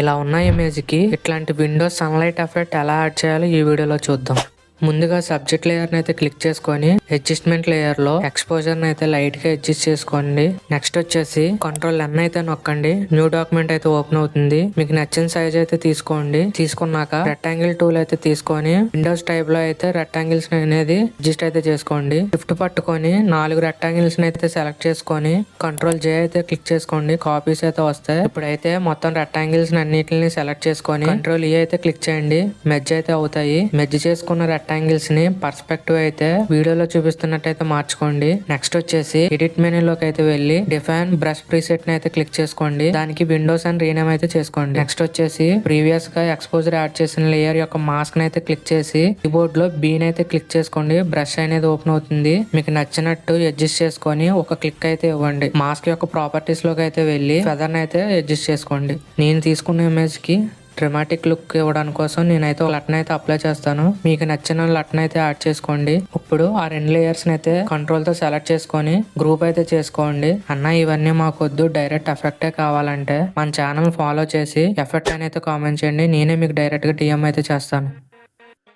ఇలా ఉన్న ఇమేజ్‌కి ఇట్లాంటి విండోస్ సన్‌లైట్ ఎఫెక్ట్ ఎలా యాడ్ చేయాలో ఈ వీడియోలో చూద్దాం. ముందుగా సబ్జెక్ట్ లేయర్‌ని అయితే క్లిక్ చేసుకొని అడ్జస్ట్‌మెంట్ లేయర్‌లో ఎక్స్‌పోజర్‌ని అయితే లైట్‌గా అడ్జస్ట్ చేసుకోండి. నెక్స్ట్ వచ్చేసి కంట్రోల్ N అయితే నొక్కండి. న్యూ డాక్యుమెంట్ అయితే ఓపెన్ అవుతుంది. మీకు నచ్చిన సైజ్ అయితే తీసుకోండి. తీసుకున్నాక రెక్టాంగిల్ టూల్ అయితే తీసుకొని విండోస్ టైప్ లో అయితే రెక్టాంగిల్స్ అనేది అడ్జస్ట్ అయితే చేసుకోండి. షిఫ్ట్ పట్టుకొని 4 రెక్టాంగిల్స్ అయితే సెలెక్ట్ చేసుకొని కంట్రోల్ J అయితే క్లిక్ చేసుకోండి. కాపీస్ అయితే వస్తాయి. ఇప్పుడైతే మొత్తం రెక్టాంగిల్స్ అన్నిటిని సెలెక్ట్ చేసుకొని కంట్రోల్ E అయితే క్లిక్ చేయండి. మెర్జ్ అయితే అవుతాయి. మెర్జ్ చేసుకున్న రెక్టాంగిల్స్ ని పర్స్పెక్టివ్ అయితే వీడియోలో చూపిస్తున్నట్టయితే మార్చుకోండి. నెక్స్ట్ వచ్చేసి ఎడిట్ మెనూలోకి అయితే వెళ్ళి డిఫైన్ బ్రష్ ప్రీసెట్ ని అయితే క్లిక్ చేసుకోండి. దానికి విండోస్ అని రీనేమ్ అయితే చేసుకోండి. నెక్స్ట్ వచ్చేసి ప్రీవియస్ గా ఎక్స్పోజర్ యాడ్ చేసిన లేయర్ యొక్క మాస్క్ ని అయితే క్లిక్ చేసి కీబోర్డ్ లో B ని అయితే క్లిక్ చేసుకోండి. బ్రష్ అనేది ఓపెన్ అవుతుంది. మీకు నచ్చినట్టు అడ్జస్ట్ చేసుకొని ఒక క్లిక్ అయితే ఇవ్వండి. మాస్క్ యొక్క ప్రాపర్టీస్ లోకి అయితే వెళ్ళి ఫెదర్ ని అయితే అడ్జస్ట్ చేసుకోండి. నేను తీసుకున్న ఇమేజ్ కి డ్రమాటిక్ లుక్ ఇవ్వడానికి కోసం నేనైతే ఒక లట్న అయితే అప్లై చేస్తాను. మీకు నచ్చిన లట్న అయితే యాడ్ చేసుకోండి. ఇప్పుడు ఆ 2 లేయర్స్ అయితే కంట్రోల్ తో సెలెక్ట్ చేసుకొని గ్రూప్ అయితే చేసుకోండి. అన్న ఇవన్నీ మాకొద్దు, డైరెక్ట్ ఎఫెక్టే కావాలంటే మన ఛానల్ ఫాలో చేసి ఎఫెక్ట్ అని అయితే కామెంట్ చేయండి. నేనే మీకు డైరెక్ట్ గా DM అయితే చేస్తాను.